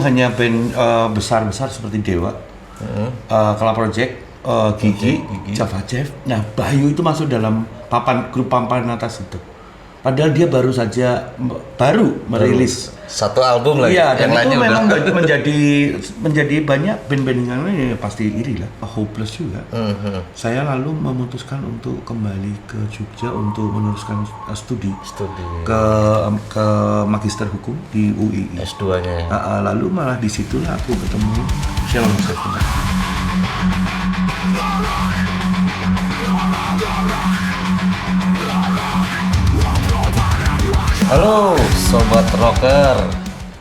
Hanya band besar-besar seperti Dewa, Kala Project, Gigi, Java Jeff. Nah, Bayu itu masuk dalam grup papan atas itu. Padahal dia baru merilis satu album lagi. Iya, dan yang itu memang udah. menjadi banyak band-band yang lain ya pasti iri lah, hopeless juga. Saya lalu memutuskan untuk kembali ke Jogja untuk meneruskan studi ke magister hukum di UII. S2-nya. Lalu malah disitulah aku ketemu Shalom Seven. Halo Sobat Rocker,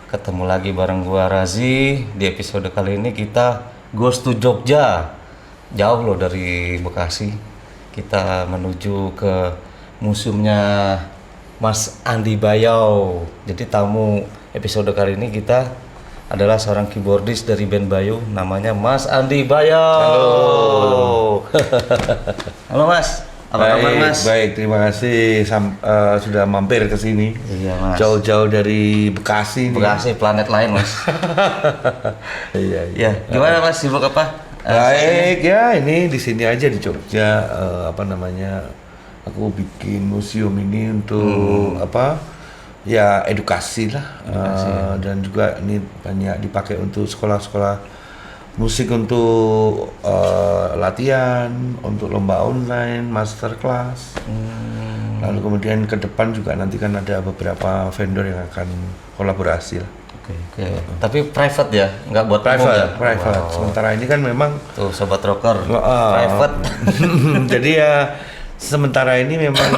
ketemu lagi bareng gua Razi. Di episode kali ini kita goes to Jogja. Jauh loh dari Bekasi. Kita menuju ke museumnya Mas Andi Bayau. Jadi tamu episode kali ini kita adalah seorang keyboardis dari band Bayu, namanya Mas Andi Bayau. Halo. Halo Mas. Apa kabar Mas? Baik, terima kasih sudah mampir ke sini. Iya Mas. Jauh-jauh dari Bekasi. Bekasi, planet lain Mas. Iya. Ya, gimana Mas, sibuk apa? Baik ya, ini di sini aja di Jogja. Aku bikin museum ini untuk Ya edukasi lah. Dan juga ini banyak dipakai untuk sekolah-sekolah musik untuk latihan, untuk lomba online, masterclass. Lalu kemudian ke depan juga nanti kan ada beberapa vendor yang akan kolaborasi lah. Oke. Tapi private ya, nggak buat umum ya? Private. Wow. Sementara ini kan memang Tuh Sobat Rocker, private. Jadi ya sementara ini memang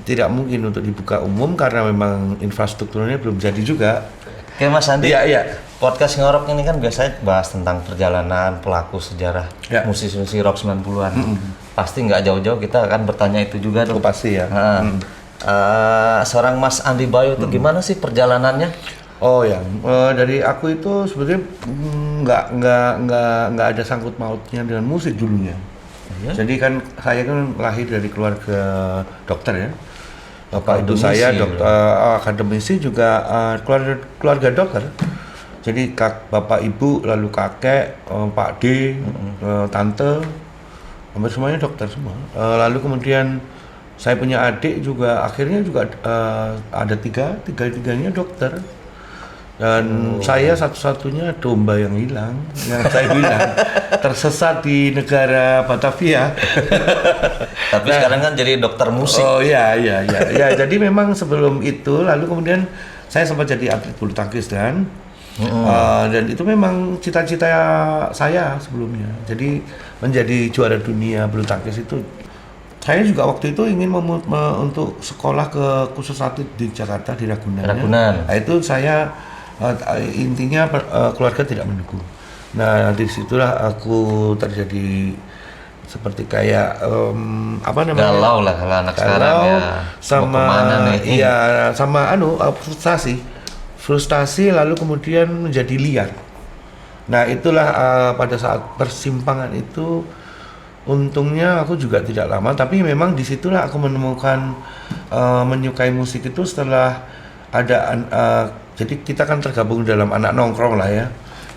tidak mungkin untuk dibuka umum karena memang infrastrukturnya belum jadi juga. Oke Mas Andi. Iya. Podcast Ngorok ini kan biasanya bahas tentang perjalanan pelaku sejarah musisi-musisi rock 90-an. Pasti nggak jauh-jauh kita akan bertanya itu juga tuh. Pasti ya. Seorang Mas Andi Bayu itu gimana sih perjalanannya? Oh ya, dari aku itu sebetulnya nggak ada sangkut mautnya dengan musik dulunya. Ya? Jadi kan saya kan lahir dari keluarga dokter ya. Bapak ibu Akademisi, saya akademisi juga keluarga dokter. Jadi bapak ibu lalu kakek, Pak D, tante, hampir semuanya dokter semua. Lalu kemudian saya punya adik juga akhirnya juga ada tiga-tiganya dokter. Dan saya satu-satunya domba yang hilang, yang saya bilang tersesat di negara Batavia. Tapi sekarang kan jadi dokter musik. Oh iya. Jadi memang sebelum itu, lalu kemudian saya sempat jadi atlet bulu tangkis dan itu memang cita-cita saya sebelumnya. Jadi menjadi juara dunia bulu tangkis itu. Saya juga waktu itu ingin untuk sekolah ke khusus atlet di Jakarta di Ragunan. Nah, itu saya intinya keluarga tidak mendukung. Nah, disitulah aku terjadi seperti kayak galau lah kalau anak sekarang ya. Sama frustasi lalu kemudian menjadi liar. Nah, itulah pada saat persimpangan itu untungnya aku juga tidak lama, tapi memang disitulah aku menemukan menyukai musik itu setelah ada jadi kita kan tergabung dalam anak nongkrong lah ya.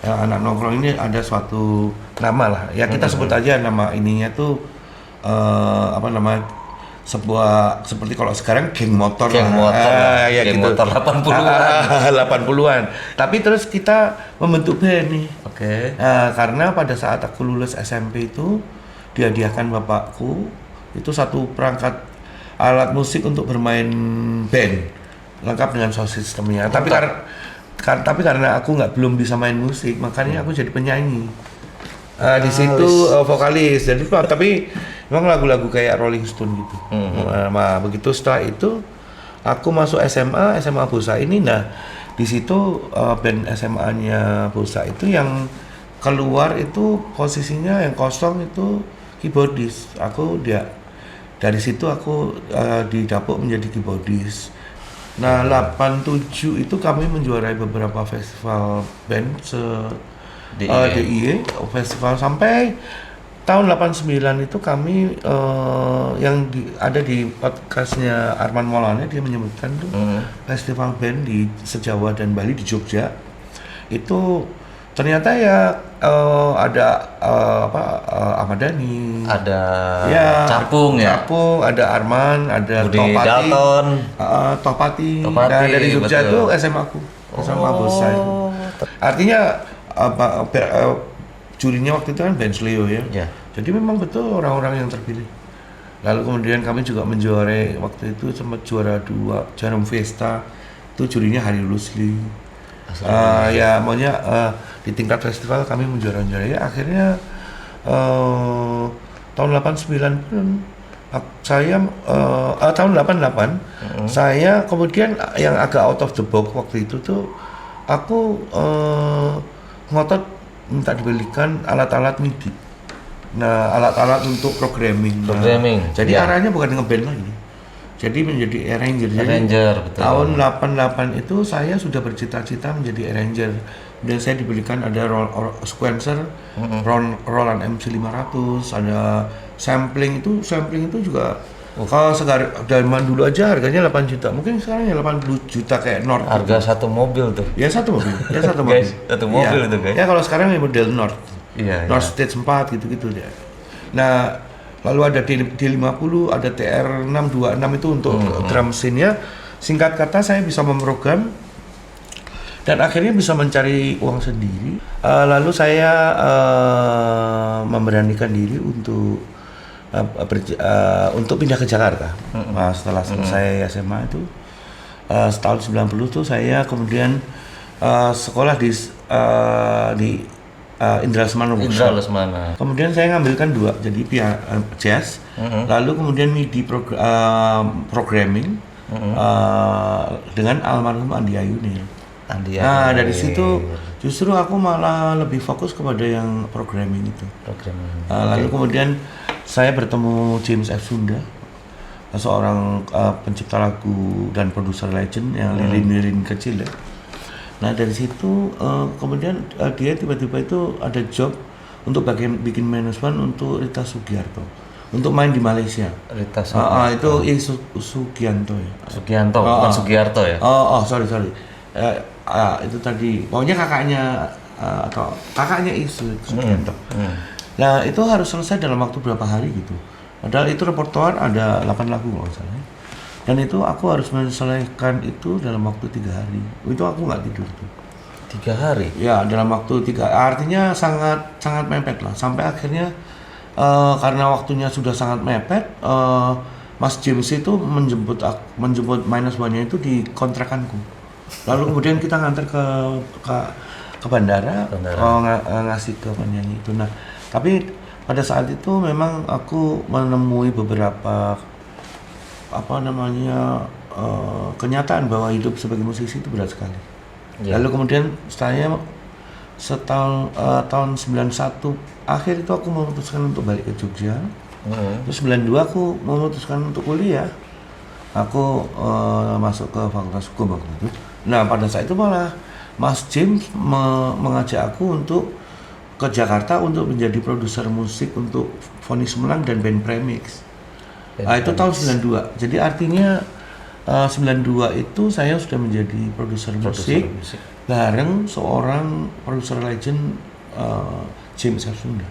Anak nongkrong ini ada suatu nama lah ya, kita sebut aja nama ininya tuh sebuah seperti kalau sekarang geng motor geng gitu. Motor 80-an 80-an. Tapi terus kita membentuk band nih. Oke. Karena pada saat aku lulus SMP itu dihadiahkan bapakku itu satu perangkat alat musik untuk bermain band lengkap dengan sound systemnya. Tapi karena aku belum bisa main musik, makanya aku jadi penyanyi. Di situ vokalis. Jadi tapi memang lagu-lagu kayak Rolling Stone gitu. Nah, begitu setelah itu aku masuk SMA Bosa ini. Nah, di situ band SMA-nya Bosa itu yang keluar itu posisinya yang kosong itu keyboardis. Dari situ aku didapuk menjadi keyboardis. Nah, 87 itu kami menjuarai beberapa festival band DIY festival sampai tahun 89 itu kami ada di podcastnya Arman Maulana, dia menyebutkan tuh festival band di se-Jawa dan Bali di Jogja itu ternyata ya ada Ahmad Dhani, Ada ya, Capung ya. Capung, ada Arman, ada Budi Tohpati, Dalton. Tohpati. Tohpati, Nah dari Jogja betul. tuh SMA aku, SMA Bosa itu. Artinya jurinya waktu itu kan Benz Leo ya. Ya. Jadi memang betul orang-orang yang terpilih. Lalu kemudian kami juga menjuarai waktu itu sempat juara 2 Jarum Vesta, itu jurinya Hari Rusli. Ya maunya di tingkat festival kami menjuarai ya, akhirnya tahun 89 pun saya tahun 88 saya kemudian yang agak out of the box waktu itu tuh aku ngotot minta dibelikan alat-alat MIDI. Nah, alat-alat untuk programming. Programming, Jadi ya. arahnya bukan ngeband lagi. Jadi menjadi arranger. Jadi Arranger, betul. tahun 88 itu saya sudah bercita-cita menjadi arranger. Dan saya dibelikan ada sequencer, Roland MC500, ada sampling itu juga kalau zaman dulu aja harganya 8 juta. Mungkin sekarang ya 80 juta kayak Nord. Harga satu mobil tuh. Ya satu mobil, ya satu mobil. Guys, satu mobil Iya. itu, guys. Ya kalau sekarang ya model Nord. Iya. Nord Stage 4 gitu-gitu dia. Nah, lalu ada D50, ada TR626 itu untuk drum scene-nya. Singkat kata saya bisa memprogram dan akhirnya bisa mencari uang sendiri. Lalu saya memberanikan diri untuk pindah ke Jakarta. Nah, setelah selesai SMA itu setahun 90 tuh saya kemudian sekolah di Indra Lesmana. Indra Lesmana. Kemudian saya ngambilkan 2, jadi jazz, lalu kemudian MIDI programming dengan almarhum Andi Ayunil. Nah dari situ justru aku malah lebih fokus kepada yang programming itu. Lalu kemudian saya bertemu James F. Sunda, seorang pencipta lagu dan produser legend yang lilin-lilin kecil ya. Nah dari situ kemudian dia tiba-tiba itu ada job untuk bikin management untuk Rita Sugiarto untuk main di Malaysia. Rita Sugiarto. Itu Sugianto ya. Sugianto, bukan Sugiarto ya? Sorry. Itu tadi pokoknya kakaknya atau kakaknya Sugianto. Nah itu harus selesai dalam waktu berapa hari gitu. Padahal itu repertoar ada 8 lagu kalau nggak salah. Dan itu aku harus menyelesaikan itu dalam waktu 3 hari. Itu aku nggak tidur tuh. 3 hari? Ya dalam waktu 3, artinya sangat mepet lah. Sampai akhirnya karena waktunya sudah sangat mepet, Mas James itu menjemput minus one-nya itu di kontrakanku. Lalu kemudian kita nganter ke bandara. Ngasih ke penyanyi itu. Nah tapi pada saat itu memang aku menemui beberapa kenyataan bahwa hidup sebagai musisi itu berat sekali. Lalu kemudian saya tahun 91 akhir itu aku memutuskan untuk balik ke Jogja. Terus 92 aku memutuskan untuk kuliah. Aku masuk ke Fakultas Hukum waktu itu. Nah pada saat itu malah Mas James mengajak aku untuk ke Jakarta untuk menjadi produser musik untuk Foni Sumelang dan band Premix. Itu tahun 92. Jadi artinya 92 itu saya sudah menjadi produser musik bareng seorang produser legend James F. Sunda.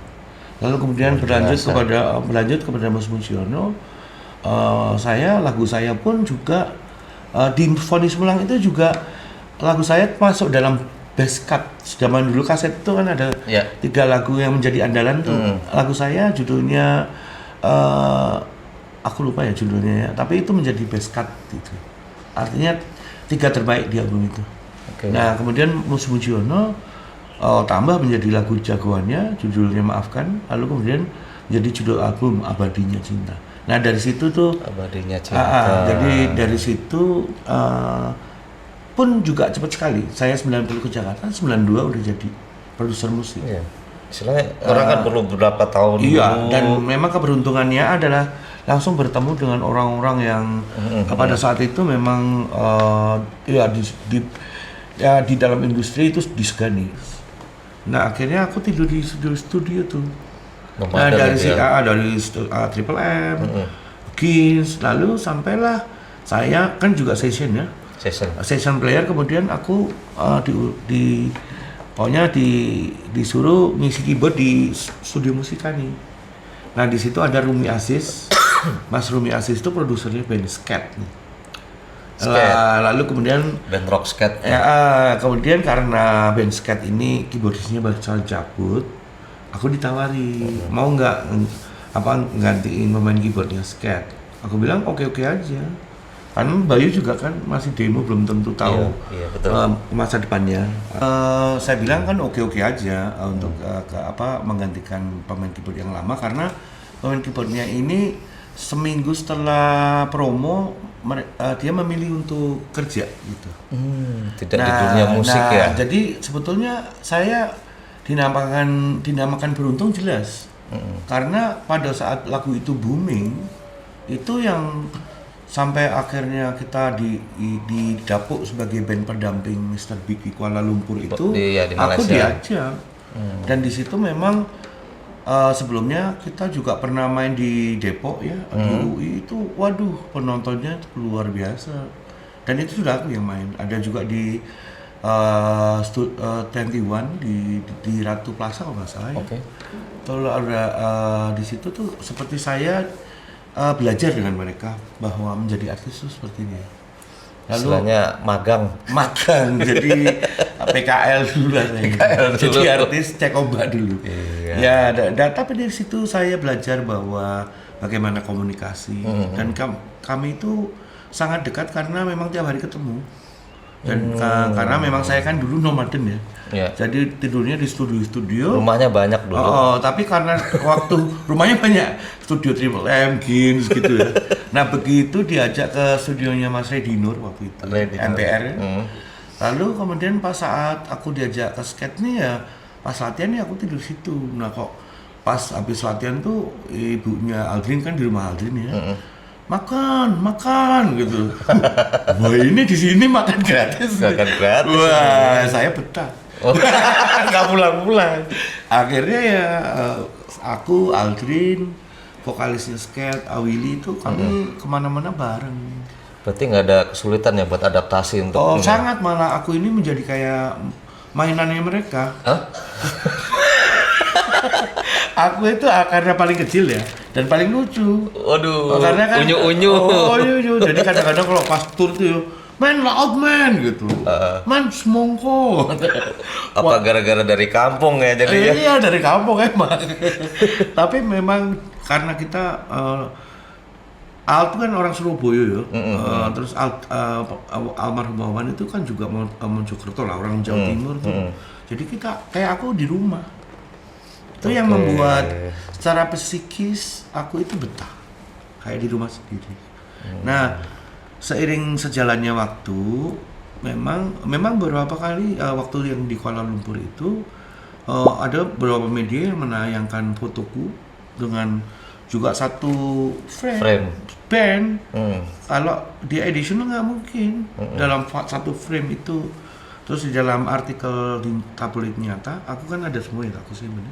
Lalu kemudian berlanjut kepada Mas Muciono. Lagu saya pun juga di Foni Sumelang itu juga lagu saya masuk dalam best cut. Zaman dulu kaset itu kan ada 3 lagu yang menjadi andalan tuh. Lagu saya judulnya aku lupa ya judulnya ya, tapi itu menjadi best cut gitu. Artinya 3 terbaik di album itu. Nah kemudian Mus Mujiono tambah menjadi lagu jagoannya, judulnya Maafkan, lalu kemudian menjadi judul album Abadinya Cinta. Nah dari situ tuh Abadinya Cinta. Jadi dari situ pun juga cepat sekali. Saya 90 ke Jakarta, 92 udah jadi produser musik. Iya. Istilahnya orang kan perlu beberapa tahun dulu. Dan memang keberuntungannya adalah langsung bertemu dengan orang-orang yang pada saat itu memang di dalam industri itu disegani. Nah akhirnya aku tidur di studio tuh. Nah dari Triple M, Kings, lalu sampailah saya kan juga session ya. Session player, kemudian aku Pokoknya disuruh ngisi keyboard di studio Musikani. Nah di situ ada Rumi Aziz. Mas Rumi Aziz itu produsernya band Scat nih. Lalu kemudian band rock skate. Kemudian karena band Scat ini keyboardisnya bakal cabut, aku ditawari mau nggak gantiin pemain keyboardnya Scat. Aku bilang oke aja. Karena Bayu juga kan masih demo, belum tentu tahu betul. Masa depannya. Saya bilang kan oke aja untuk menggantikan pemain keyboard yang lama, karena pemain keyboardnya ini seminggu setelah promo dia memilih untuk kerja gitu. Tidak di dunia musik ya. Jadi sebetulnya saya dinamakan beruntung jelas. Karena pada saat lagu itu booming, itu yang sampai akhirnya kita didapuk sebagai band pendamping Mr. Big di Kuala Lumpur itu, di aku Malaysia. diajak. Dan di situ memang sebelumnya kita juga pernah main di Depok ya, di UI itu, waduh penontonnya itu luar biasa. Dan itu sudah aku yang main. Ada juga di 21 di Ratu Plaza kalau nggak salah ya. Kalau ada di situ tuh seperti saya belajar dengan mereka bahwa menjadi artis itu seperti ini. Lalu istilahnya magang, jadi PKL dulu lah saya. Jadi artis cek ombak dulu. Ya, tapi dari situ saya belajar bahwa bagaimana komunikasi, dan kami itu sangat dekat karena memang tiap hari ketemu. Dan karena memang saya kan dulu nomaden ya. Jadi tidurnya di studio. Rumahnya banyak dulu. Tapi karena waktu rumahnya banyak, studio Triple M, Gins gitu ya. Nah begitu diajak ke studionya Mas Redinur waktu itu, MPR ya. Lalu kemudian pas saat aku diajak ke skate nih ya, pas latihan nih aku tidur situ. Nah kok pas habis latihan tuh ibunya Aldrin kan di rumah Aldrin ya. Makan gitu. Wah ini di sini makan gratis. Wah saya betah. Nggak pulang-pulang. Akhirnya ya aku, Aldrin, vokalisnya Scat, Awili itu kami kemana-mana bareng. Berarti nggak ada kesulitan ya buat adaptasi untuk sangat, malah aku ini menjadi kayak mainannya mereka. Aku itu karena paling kecil ya dan paling lucu. Waduh. Karena kan unyu-unyu. Unyu-unyu. Jadi kadang-kadang kalau pas tour tuh, man loud man gitu. Man semongko. Apa gara-gara dari kampung ya jadi ya? Iya dari kampung emang. Tapi memang karena kita Al itu kan orang Surabaya ya. Terus almarhum Wawan itu kan juga Mojokerto lah, orang Jawa Timur tuh. Jadi kita kayak aku di rumah. Itu yang membuat secara psikis aku itu betah kayak di rumah sendiri. Nah seiring sejalannya waktu, memang beberapa kali waktu yang di Kuala Lumpur itu ada beberapa media yang menayangkan fotoku dengan juga satu frame band. Kalau di edition nggak mungkin dalam satu frame itu. Terus di dalam artikel di tabloid Nyata, aku kan ada semua yang aku simpen.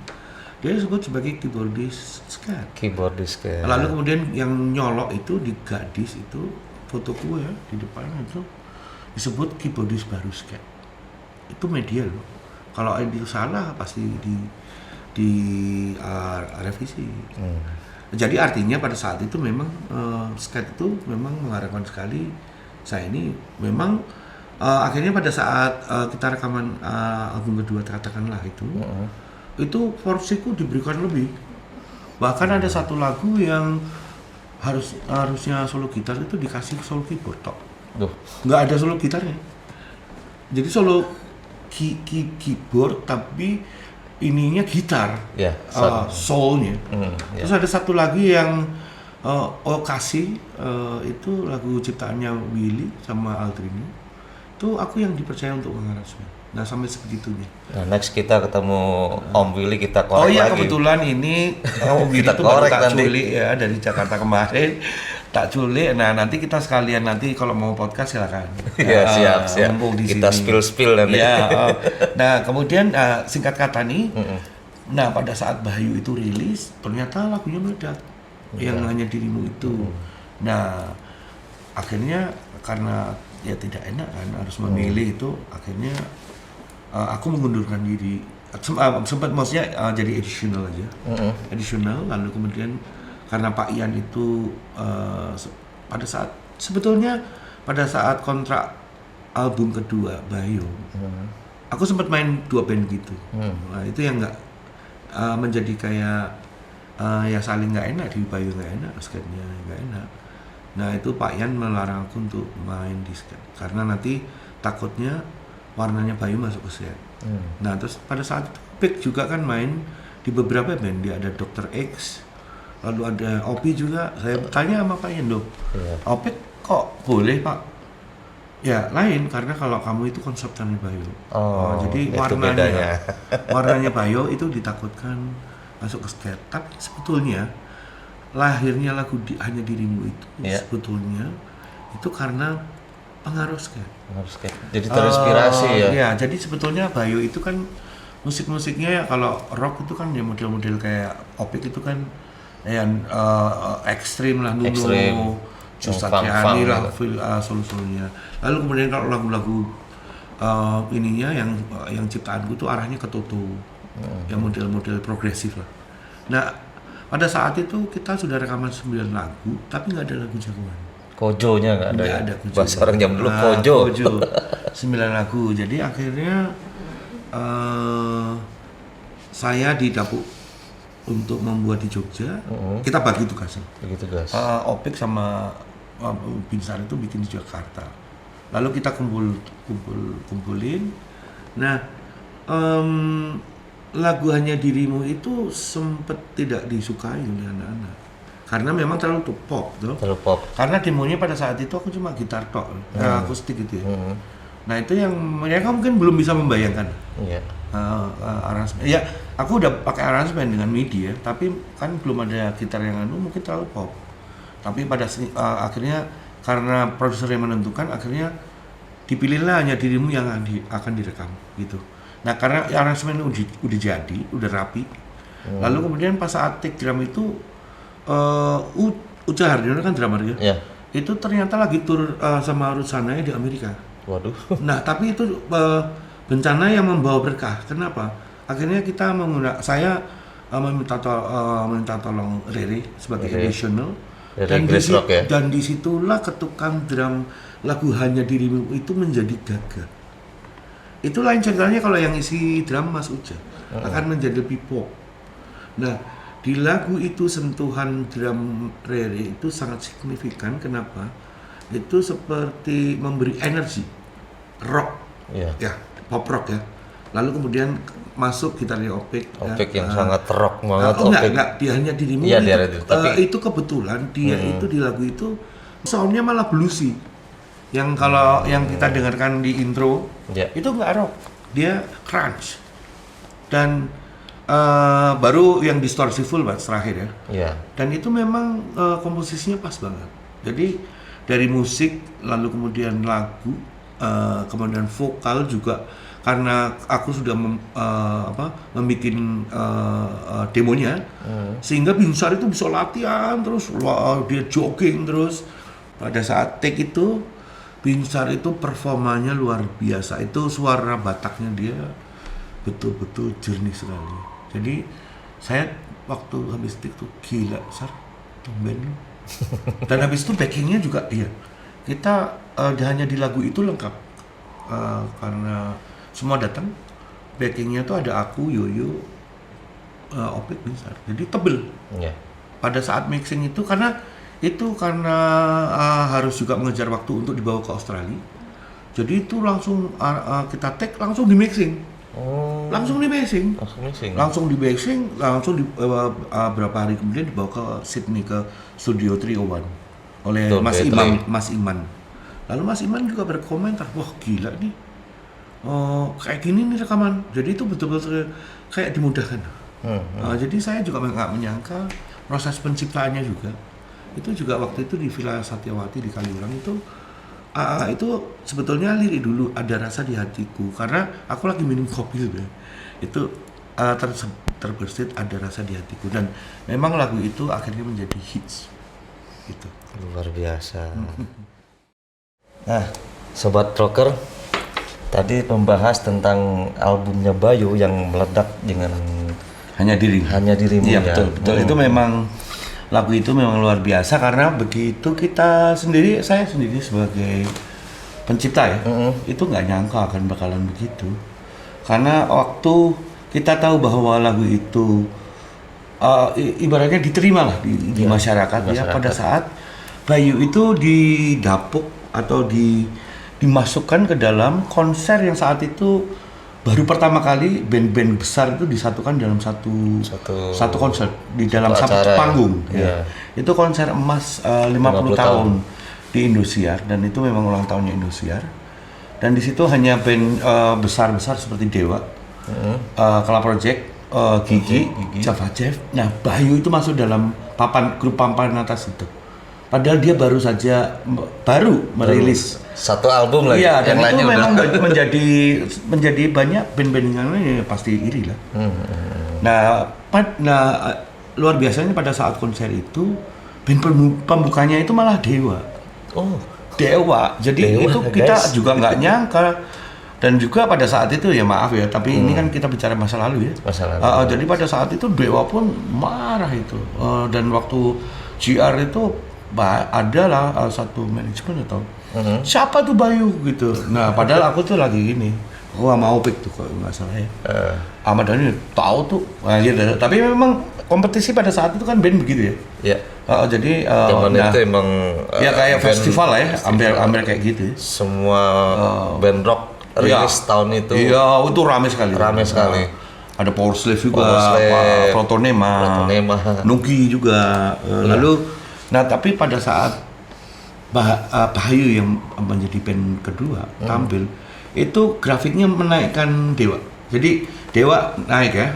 Dia disebut sebagai keyboardist Scat. Lalu kemudian yang nyolok itu di Gadis itu fotoku ya di depan itu disebut keyboardist baru Scat. Itu media loh. Kalau itu salah pasti di revisi. Jadi artinya pada saat itu memang Scat itu memang mengharapkan sekali saya ini memang akhirnya pada saat kita rekaman album kedua katakanlah itu porsiku diberikan lebih. Bahkan ada satu lagu yang harusnya solo gitar itu dikasih solo keyboard tok. Nggak ada solo gitarnya. Jadi solo keyboard tapi ininya gitar. Soulnya. Terus ada satu lagi yang kasih itu lagu ciptaannya Willy sama Aldrini. Itu aku yang dipercaya untuk mengarasnya. Nah sampai segitunya. Nah next kita ketemu Om Willy, kita korek lagi. Oh iya kebetulan ini Om Willy itu baru tak culik ya dari Jakarta kemarin. Tak culik, nah nanti kita sekalian nanti kalau mau podcast silakan. Iya siap. Kita spill nanti. Ya, nah kemudian singkat kata nih, nah pada saat Bayu itu rilis, ternyata lagunya meledak. Yang hanya dirimu itu. Nah akhirnya karena ya tidak enak kan harus memilih itu, akhirnya aku mengundurkan diri. Sempat maksudnya jadi additional aja, additional. Lalu kemudian karena Pak Ian itu pada saat kontrak album kedua Bayo, aku sempat main 2 band gitu. Nah, itu yang nggak menjadi kayak ya saling nggak enak, di Bayo nggak enak, skatenya nggak enak. Nah itu Pak Ian melarang aku untuk main di skate karena nanti takutnya warnanya Bayo masuk ke skate. Nah terus pada saat itu Opik juga kan main di beberapa band, dia ada Dr. X, lalu ada Opi juga. Saya tanya sama Pak Ian, Opik kok boleh Pak? Ya lain, karena kalau kamu itu konseptannya Bayo. Jadi warnanya Bayo itu ditakutkan masuk ke skate. Tapi sebetulnya lahirnya lagu Hanya Dirimu itu sebetulnya itu karena pengaruh skate. Jadi terinspirasi ya. Ya, jadi sebetulnya Bayo itu kan musik-musiknya ya, kalau rock itu kan ya model-model kayak Opik itu kan yang ekstrim lah, Nuno, Justatiani lah, solo-solonya. Lalu kemudian kalau lagu-lagu ininya yang ciptaanku tuh arahnya ke Toto, yang model-model progresif lah. Nah pada saat itu kita sudah rekaman 9 lagu, tapi nggak ada lagu jagoan. Kojonya nggak ada. Nggak ada kojo. Bahasa orang jam dulu kojo. 9 lagu. Jadi akhirnya saya didapuk untuk membuat di Jogja. Kita bagi tugasnya. Opik sama Binsar itu bikin di Jakarta. Lalu kita kumpulin. Nah, lagu Hanya Dirimu itu sempat tidak disukai oleh anak-anak karena memang terlalu pop tuh. Terlalu pop. Karena demonya pada saat itu aku cuma gitar tok, akustik gitu ya. Nah itu yang mereka mungkin belum bisa membayangkan. Aransemen. Ya, aku udah pakai aransemen dengan MIDI ya, tapi kan belum ada gitar yang mungkin terlalu pop. Tapi pada akhirnya karena produser yang menentukan, akhirnya dipilihlah Hanya Dirimu yang akan direkam gitu. Nah karena aransemen udah jadi, udah rapi. Lalu kemudian pas saat take drum itu Uca Hardiono kan drummer ya. Itu ternyata lagi tur sama Ruth Sanaya di Amerika. Waduh. Nah tapi itu bencana yang membawa berkah. Kenapa? Akhirnya kita saya meminta tolong Rere sebagai additional. Dan disitulah ketukan drum lagu Hanya Dirimu itu menjadi gagah. Itu lain ceritanya kalau yang isi drum Mas Uja akan menjadi lebih pop. Nah di lagu itu sentuhan drum Rere itu sangat signifikan. Kenapa? Itu seperti memberi energi rock, ya pop rock ya. Lalu kemudian masuk gitarnya Opik yang sangat rock banget. Enggak, dia Hanya Dirimu itu kebetulan dia itu di lagu itu soundnya malah bluesy. Yang kalau yang kita dengarkan di intro itu nggak rock, dia crunch. Dan baru yang distorsi full terakhir ya. Dan itu memang komposisinya pas banget. Jadi dari musik, lalu kemudian lagu, kemudian vokal juga, karena aku sudah membuat demonya, sehingga Binsar itu bisa latihan terus, dia jogging terus. Pada saat take itu Binsar itu performanya luar biasa. Itu suara Bataknya dia betul-betul jernih sekali. Jadi saya waktu habis take tuh gila, Sar, tumben. Dan habis itu backingnya juga kita hanya di lagu itu lengkap, karena semua datang. Backingnya tuh ada aku, Yoyo, Opik, Binsar. Jadi tebel. Pada saat mixing itu karena harus juga mengejar waktu untuk dibawa ke Australia. Jadi itu langsung kita take, langsung di mixing. Langsung di mixing. Langsung berapa hari kemudian dibawa ke Sydney, ke Studio 301 oleh Mas Iman. Lalu Mas Iman juga berkomentar, wah gila nih, kayak gini nih rekaman. Jadi itu betul-betul kayak dimudahkan. Jadi saya juga nggak menyangka proses penciptaannya juga. Itu juga waktu itu di Villa Satyawati di Kaliurang itu sebetulnya lirik dulu Ada Rasa di Hatiku, karena aku lagi minum kopi sebenarnya. Itu terbersit Ada Rasa di Hatiku, dan memang lagu itu akhirnya menjadi hits gitu. Luar biasa. Nah, Sobat Rocker, Tadi membahas tentang albumnya Bayu yang meledak dengan Hanya Diri. Hanya Dirimu Iya, ya. betul, betul. Itu memang lagu itu memang luar biasa karena begitu saya sendiri sebagai pencipta ya, itu nggak nyangka akan bakalan begitu. Karena waktu kita tahu bahwa lagu itu ibaratnya diterima lah di masyarakat ya, pada saat Bayu itu didapuk atau dimasukkan ke dalam konser yang saat itu baru pertama kali band-band besar itu disatukan dalam satu konser di dalam satu acara, panggung ya. Itu konser emas 50 tahun di Indosiar, dan itu memang ulang tahunnya Indosiar. Dan di situ hanya band besar-besar seperti Dewa, Kala Project, Gigi, Java Jeff. Nah, Bayu itu masuk dalam grup papan atas itu. Padahal dia baru merilis satu album lagi. Iya, dan yang itu lainnya memang udah. menjadi banyak band-band yang lain ya pasti iri lah. Nah, luar biasanya pada saat konser itu band pembukanya itu malah Dewa. Oh, Dewa. Jadi Dewa, itu kita guys. juga nggak nyangka. Dan juga pada saat itu ya maaf ya, tapi ini kan kita bicara masa lalu ya. Masa lalu. Jadi pada saat itu Dewa pun marah itu. Dan waktu GR itu adalah satu manajemen atau siapa tuh Bayu gitu. Nah padahal aku tuh lagi gini, gua mau pick tuh kalau nggak salah ya. Ahmad Dhani tahu tuh. Nah, ya, tapi memang kompetisi pada saat itu kan band begitu ya. ya. Jadi Zaman itu emang ya kayak band- festival lah ya, ambil kayak gitu. Ya. semua band rock rilis tahun itu. Iya, itu ramai sekali. Ramai sekali. Ada Power Slave juga, Power Slave, Protonema, Nugi juga. Lalu, tapi pada saat Bayu yang menjadi band kedua tampil, itu grafiknya menaikkan Dewa. Jadi Dewa naik ya,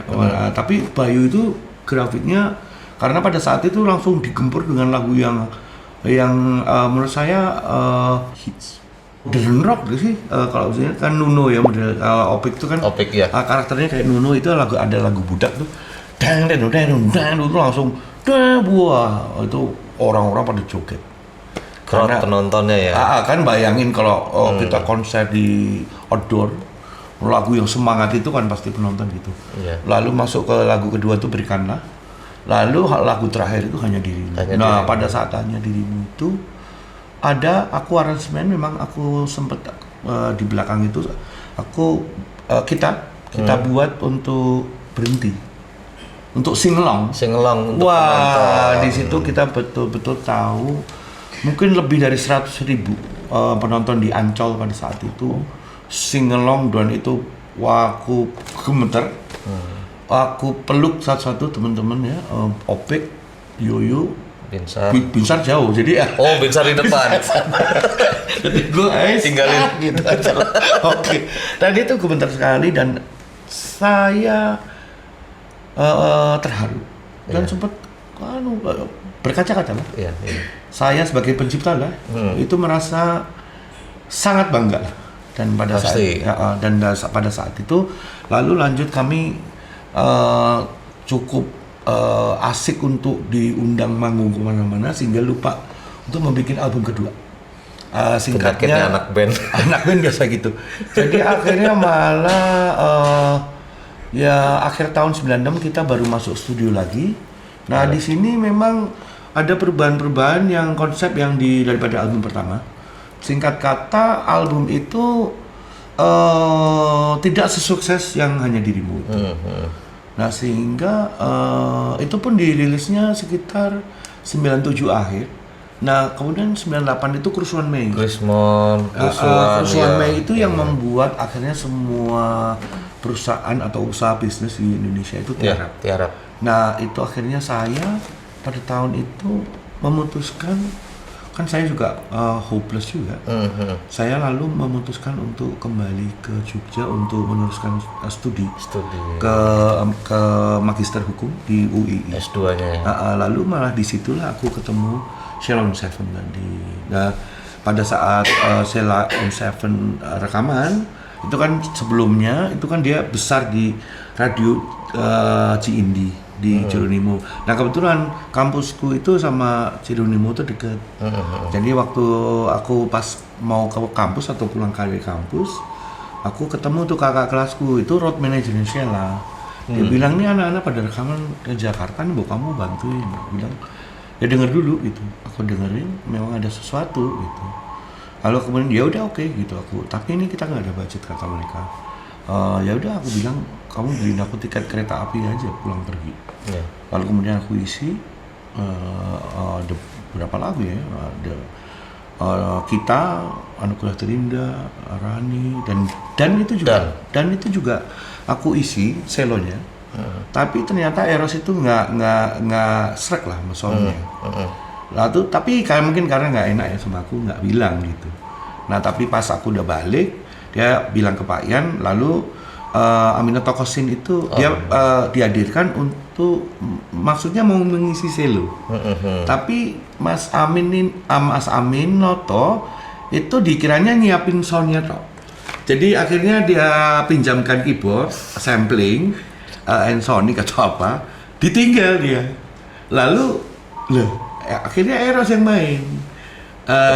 tapi Bayu itu grafiknya karena pada saat itu langsung digempur dengan lagu yang menurut saya hits. Modern rock gitu sih, kalau misalnya kan Nuno ya model Opik itu kan Opik, ya. Karakternya kayak Nuno itu ada lagu budak tuh dang itu langsung buah itu orang-orang pada joget. Crowd penontonnya ya. Kan bayangin kalau kita konser di outdoor, lagu yang semangat itu kan pasti penonton gitu. Iya. Lalu masuk ke lagu kedua tuh Berikanlah, lalu lagu terakhir itu Hanya Dirimu. Pada saat Hanya Dirimu itu ada aku aransemen, memang aku sempet di belakang itu kita buat untuk berhenti untuk singelong untuk penonton. di situ kita betul-betul tahu mungkin lebih dari 100.000 penonton di Ancol pada saat itu singelong, dan itu aku gemeter. Aku peluk satu-satu teman-teman ya, Opik, Yoyo, Binsar jauh, jadi ya. Oh, Binsar di depan. Jadi gue tinggalin gitu aja. Oke. Dan itu gemetar sekali dan saya terharu dan sempat berkaca-kaca lah. Iya. Saya sebagai pencipta lah, itu merasa sangat bangga lah. Dan pada pada saat itu lalu lanjut kami cukup asik untuk diundang manggung kemana-mana sehingga lupa untuk membuat album kedua. Singkatnya anak band biasa gitu. Jadi akhirnya malah akhir tahun 96 kita baru masuk studio lagi. Nah, di sini memang ada perubahan-perubahan yang konsep yang daripada album pertama. Singkat kata, album itu tidak sesukses yang Hanya Dirimu itu. Nah, sehingga itu pun dirilisnya sekitar 97 akhir. Nah, kemudian 98 itu kerusuhan Mei. Kerusuhan Mei itu yang membuat akhirnya semua perusahaan atau usaha bisnis di Indonesia itu tiarap. Nah, itu akhirnya saya pada tahun itu memutuskan, kan saya juga hopeless juga. Saya lalu memutuskan untuk kembali ke Jogja untuk meneruskan studi ke Magister Hukum di UII. S2-nya ya. Lalu malah disitulah aku ketemu Sheila On 7 tadi. Nah, pada saat Sheila On 7 rekaman, itu kan sebelumnya itu kan dia besar di radio Ciindi di Jeronimo. Nah, kebetulan kampusku itu sama Jeronimo itu dekat. Jadi waktu aku pas mau ke kampus atau pulang dari kampus, aku ketemu tuh kakak kelasku itu road manajernya Sheila. Dia bilang nih anak-anak pada rekaman ke Jakarta nih, kamu bantuin. Aku bilang ya denger dulu gitu. Aku dengerin memang ada sesuatu gitu. Lalu kemudian ya udah oke gitu aku. Tapi ini kita nggak ada budget kata mereka. Ya udah aku bilang kamu beliin aku tiket kereta api aja pulang pergi. Yeah. Lalu kemudian aku isi ada berapa lagu ya? Ada kita, Anugerah Terindah, Rani dan itu juga aku isi selonya. Tapi ternyata Eros itu nggak srek lah soundnya. Lalu tapi mungkin karena nggak enak ya sama aku nggak bilang gitu. Nah tapi pas aku udah balik dia bilang ke Pak Yan, lalu Aminah Tokosin itu dia dihadirkan untuk maksudnya mau mengisi selo. Tapi Mas Amin Noto itu dikiranya nyiapin soundnya toh. Jadi akhirnya dia pinjamkan keyboard, sampling, Ensoniq atau apa, ditinggal dia. Lalu, akhirnya Eros yang main.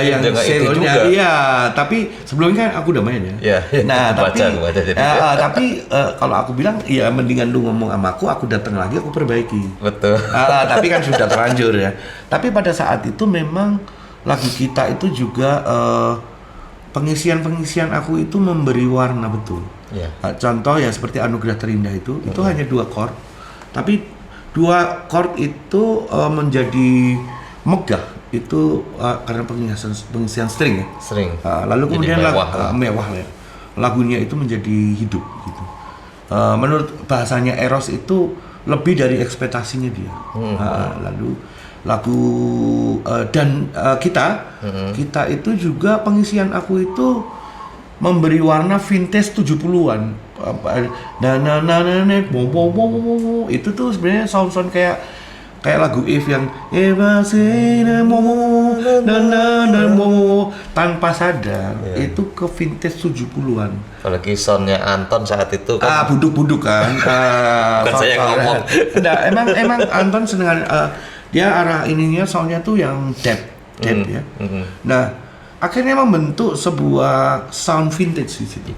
Yang selonya, iya. Tapi sebelumnya kan aku udah main ya. Nah, tapi kalau aku bilang, ya mendingan lu ngomong sama aku datang lagi, aku perbaiki. Betul. Tapi kan sudah terlanjur ya. Tapi pada saat itu memang lagu kita itu juga pengisian aku itu memberi warna betul. Yeah. Contoh ya seperti Anugerah Terindah itu hanya 2 chord, tapi 2 chord itu menjadi megah itu karena pengisian string ya. String. Lalu kemudian mewah ya. Lagunya itu menjadi hidup gitu. Menurut bahasanya Eros itu lebih dari ekspektasinya dia. Lalu lagu kita itu juga pengisian aku itu memberi warna vintage 70-an. Itu tuh sebenarnya sound kayak lagu If yang tanpa sadar itu ke vintage 70-an. Apalagi soundnya Anton saat itu kan buduk-buduk kan. Bukan saya yang ngomong. Emang Anton seneng dia arah ininya soundnya tuh yang deep ya. Nah, akhirnya membentuk sebuah sound vintage di situ.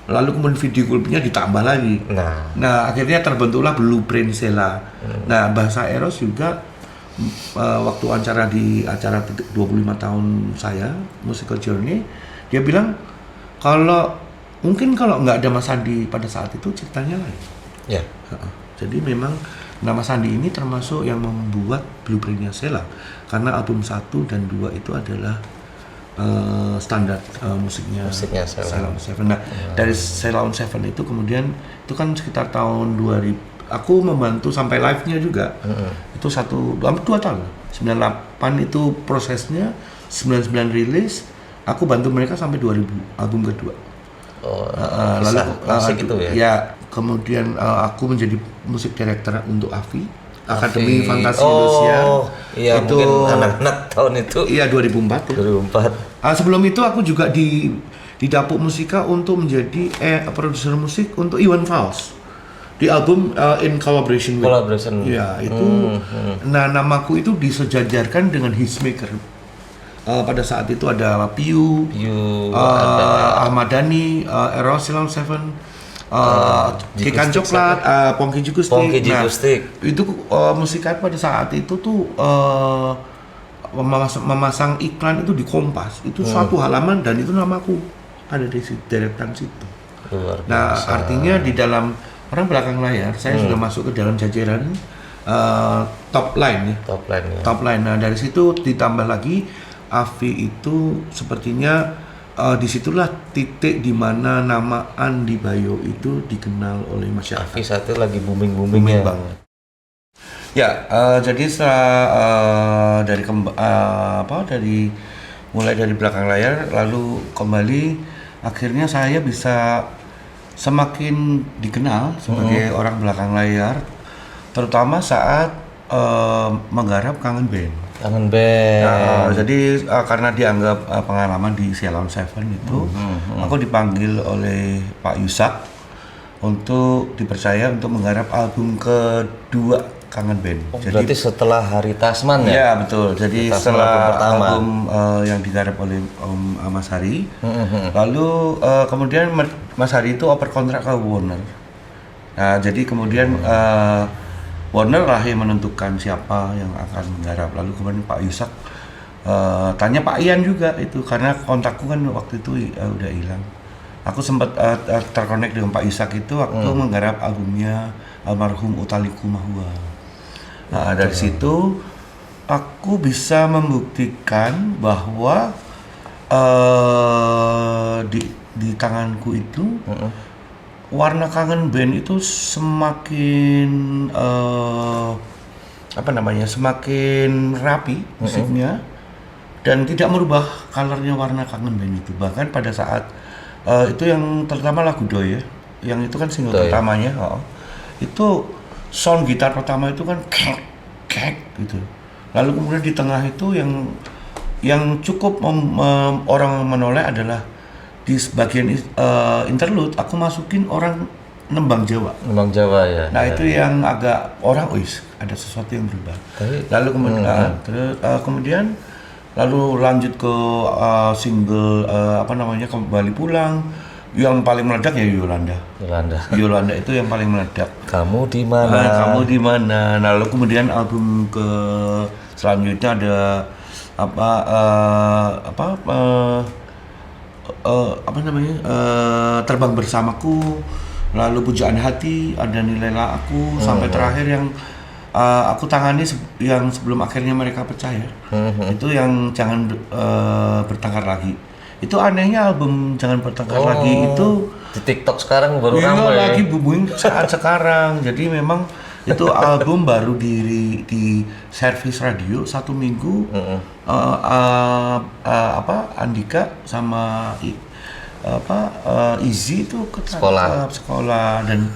Lalu kemudian video klipnya ditambah lagi. Nah, akhirnya terbentuklah Blueprint Sheila. Nah, bahasa Eros juga waktu di acara 25 tahun saya Musical Journey, dia bilang kalau nggak ada Mas Andi pada saat itu ceritanya lain. Ya. Jadi memang nama Sandi ini termasuk yang membuat Blueprint-nya Sheila karena album 1 dan 2 itu adalah standar musiknya Sheila on 7. Nah, dari Sheila on 7 itu kemudian itu kan sekitar tahun 2000 aku membantu sampai live-nya juga. Itu 2 tahun. 98 itu prosesnya, 99 rilis, aku bantu mereka sampai 2000 album kedua. Lalu itu ya. Ya, kemudian aku menjadi musik director untuk AFI, Akademi Fantasi Indonesia. Iya, itu mungkin anak-anak tahun itu. Iya, 2004 ya. 2004. Sebelum itu aku juga di Dapuk Musika untuk menjadi produser musik untuk Iwan Fals di album In Collaboration With. Ya, itu nah namaku itu disejajarkan dengan Hitsmaker. Pada saat itu ada Piu, Ahmad Dhani, Eros Sheila on 7, Kikan Coklat, Pongki Jigustik. Itu Musika pada saat itu tuh memasang iklan itu di Kompas. Itu suatu halaman dan itu namaku ada di deretan situ. Nah, artinya di dalam orang belakang layar saya sudah masuk ke dalam jajaran top line ya. Top line. Nah, dari situ ditambah lagi AFI itu sepertinya disitulah titik di mana nama Andi Bayo itu dikenal oleh masyarakat. AFI saat itu lagi booming banget. Ya, jadi setelah mulai dari belakang layar lalu kembali, akhirnya saya bisa semakin dikenal sebagai orang belakang layar, terutama saat menggarap Kangen Band. Jadi karena dianggap pengalaman di Sheila on 7 itu, aku dipanggil oleh Pak Yusak untuk dipercaya untuk menggarap album kedua Kangen Band. Berarti setelah Hari Tasman ya? Iya betul. Jadi Tasman setelah album pertama. album yang digarap oleh Om Mas Hari, lalu kemudian Mas Hari itu oper kontrak ke Warner. Nah jadi kemudian Warner lah yang menentukan siapa yang akan menggarap. Lalu kemudian Pak Yusak tanya Pak Ian juga itu karena kontakku kan waktu itu udah hilang. Aku sempat terkonek dengan Pak Yusak itu waktu menggarap albumnya almarhum Utaliku Mahua. Nah dari situ aku bisa membuktikan bahwa di tanganku itu warna Kangen Band itu semakin semakin rapi musiknya dan tidak merubah colornya warna Kangen Band itu. Bahkan pada saat itu yang terutama lagu Doi ya, yang itu kan single pertamanya, itu sound gitar pertama itu kan kek gitu. Lalu kemudian di tengah itu yang cukup orang menoleh adalah di bagian interlude aku masukin orang nembang Jawa. Nembang Jawa ya. Nah itu yang agak orang, ada sesuatu yang berubah. Lalu kemudian lalu lanjut ke single Kembali Pulang, yang paling meledak ya Yolanda itu yang paling meledak. Kamu di mana? Kamu di mana? Nah, lalu kemudian album ke selanjutnya ada Terbang Bersamaku, lalu Pujaan Hati, ada Nilailah Aku, sampai terakhir yang aku tangani yang sebelum akhirnya mereka pecah ya. Itu yang Jangan Bertengkar Lagi. Itu anehnya album Jangan Bertengkar Lagi itu di TikTok sekarang baru ramai. lagi booming saat sekarang. Jadi memang itu album baru di servis radio 1 minggu. Andika sama Izzy itu sekolah dan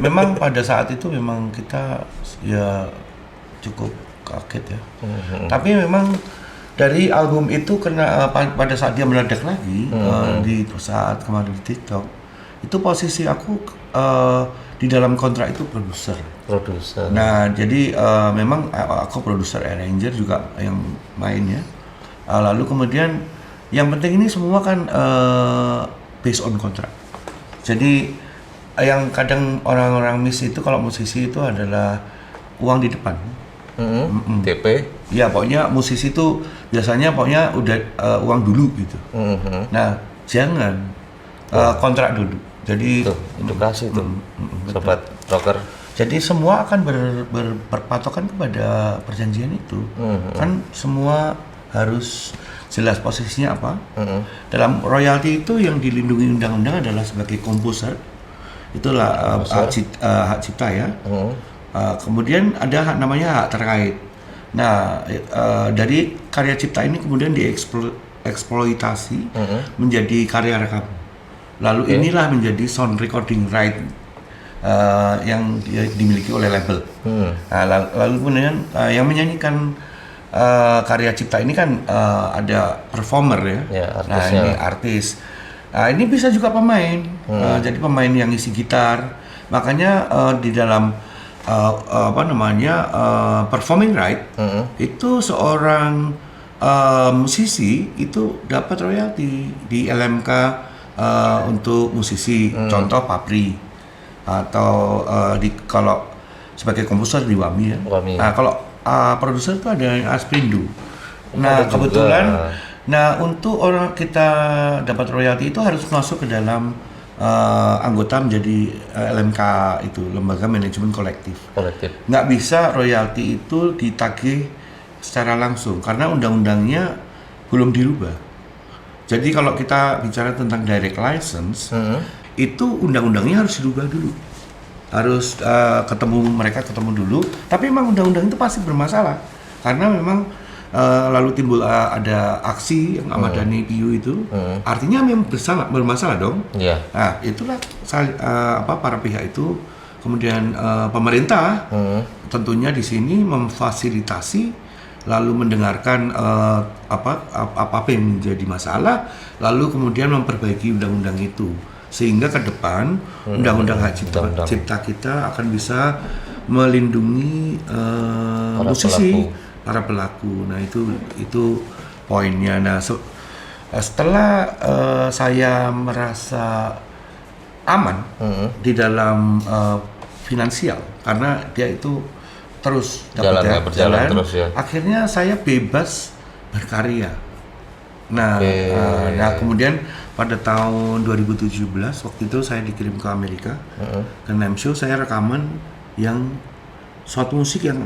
memang pada saat itu memang kita ya cukup kaget ya. Tapi memang dari album itu pada saat dia meledak lagi di saat kemarin di TikTok itu posisi aku di dalam kontrak itu produser. Nah jadi memang aku produser arranger juga yang main ya. Lalu kemudian yang penting ini semua kan based on kontrak. Jadi yang kadang orang-orang miss itu kalau musisi itu adalah uang di depan. DP? Ya pokoknya musisi itu biasanya pokoknya udah uang dulu gitu. Nah jangan kontrak dulu. Jadi tuh, edukasi tuh sobat rocker. Jadi semua akan berpatokan kepada perjanjian itu. Kan semua harus jelas posisinya apa. Dalam royalti itu yang dilindungi undang-undang adalah sebagai komposer. Itulah hak cipta ya. Kemudian ada namanya hak terkait. Nah, dari karya cipta ini kemudian dieksploitasi menjadi karya rekam. Lalu inilah menjadi sound recording right yang dimiliki oleh label. Nah, lalu kemudian yang menyanyikan karya cipta ini kan ada performer ya. Nah ini artis. Nah ini bisa juga pemain. Jadi pemain yang isi gitar. Makanya di dalam performing right itu seorang musisi itu dapat royalti di LMK untuk musisi. Contoh Papri atau kalau sebagai komposer di WAMI ya. Nah kalau produser itu ada yang Aspindo. Nah kebetulan, untuk orang kita dapat royalti itu harus masuk ke dalam anggota menjadi LMK itu, Lembaga Manajemen Kolektif. Nggak bisa royalti itu ditagih secara langsung karena undang-undangnya belum dirubah. Jadi kalau kita bicara tentang direct license, itu undang-undangnya harus dirubah dulu. Harus mereka ketemu dulu, tapi memang undang-undang itu pasti bermasalah karena memang lalu timbul ada aksi yang Ahmad Dhani PU itu, artinya memang bermasalah dong. Nah itulah para pihak itu, kemudian pemerintah tentunya di sini memfasilitasi, lalu mendengarkan apa yang menjadi masalah, lalu kemudian memperbaiki undang-undang itu. Sehingga ke depan undang-undang hak cipta kita akan bisa melindungi Para musisi, pelaku. para pelaku. Nah itu poinnya. Nah setelah saya merasa aman di dalam finansial karena dia itu terus Berjalan terus ya. akhirnya saya bebas berkarya. Nah, Oke. nah kemudian pada tahun 2017 waktu itu saya dikirim ke Amerika ke NAMM Show, saya rekaman yang suatu musik yang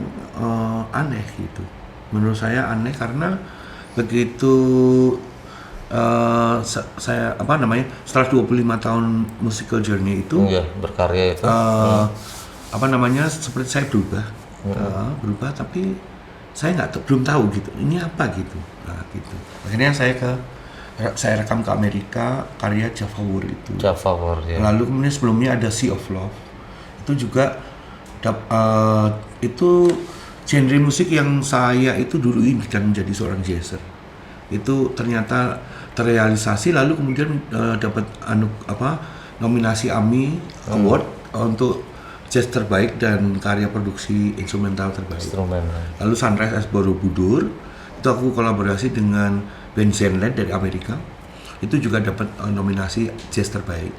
aneh gitu. Menurut saya aneh karena begitu saya setelah 25 tahun musical journey itu Iya, berkarya itu. seperti saya berubah tapi saya belum tahu gitu ini apa gitu. Nah gitu akhirnya saya rekam ke Amerika karya Java War itu. Java War ya. Lalu kemudian sebelumnya ada Sea of Love itu juga itu genre musik yang saya itu dulu impikan menjadi seorang jazzer. Itu ternyata terrealisasi, lalu kemudian dapat nominasi AMI Award untuk jazz terbaik dan karya produksi instrumental terbaik. Instrumen. Lalu Sunrise as Borobudur itu aku kolaborasi dengan band Zenland dari Amerika, itu juga dapat nominasi jazz terbaik.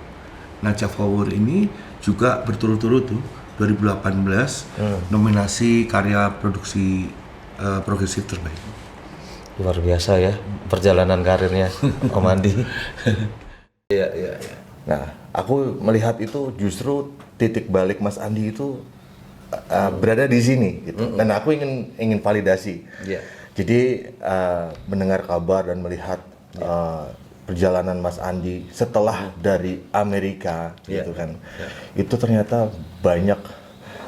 Nah Java War ini juga berturut-turut tuh 2018 nominasi karya produksi progresif terbaik. Luar biasa ya perjalanan karirnya Om Andi. Iya. Nah, aku melihat itu justru titik balik Mas Andi itu berada di sini gitu. Dan aku ingin validasi. Iya. Jadi mendengar kabar dan melihat perjalanan Mas Andi setelah dari Amerika gitu kan. Itu ternyata banyak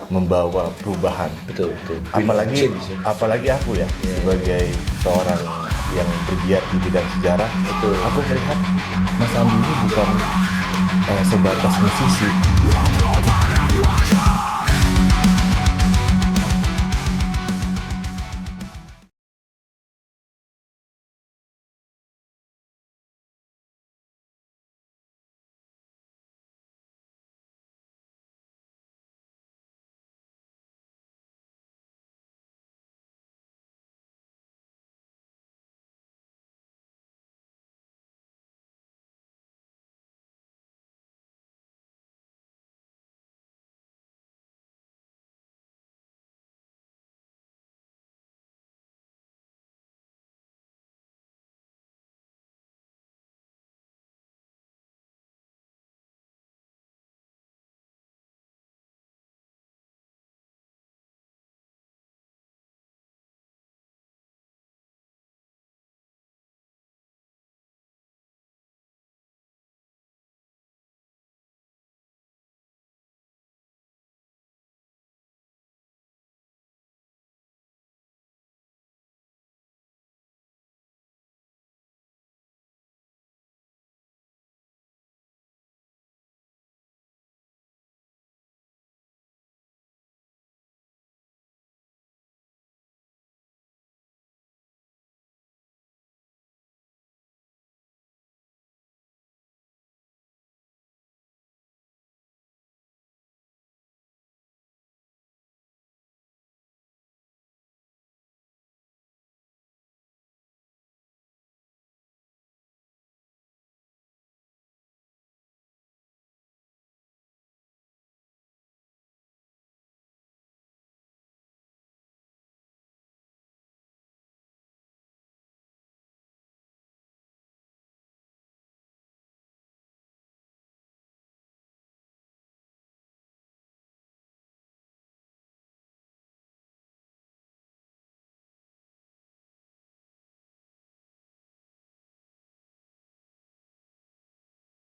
membawa perubahan. Betul. Apalagi aku ya sebagai seorang yang bergiat di bidang sejarah, aku melihat Mas Andi ini bukan sebatas musisi,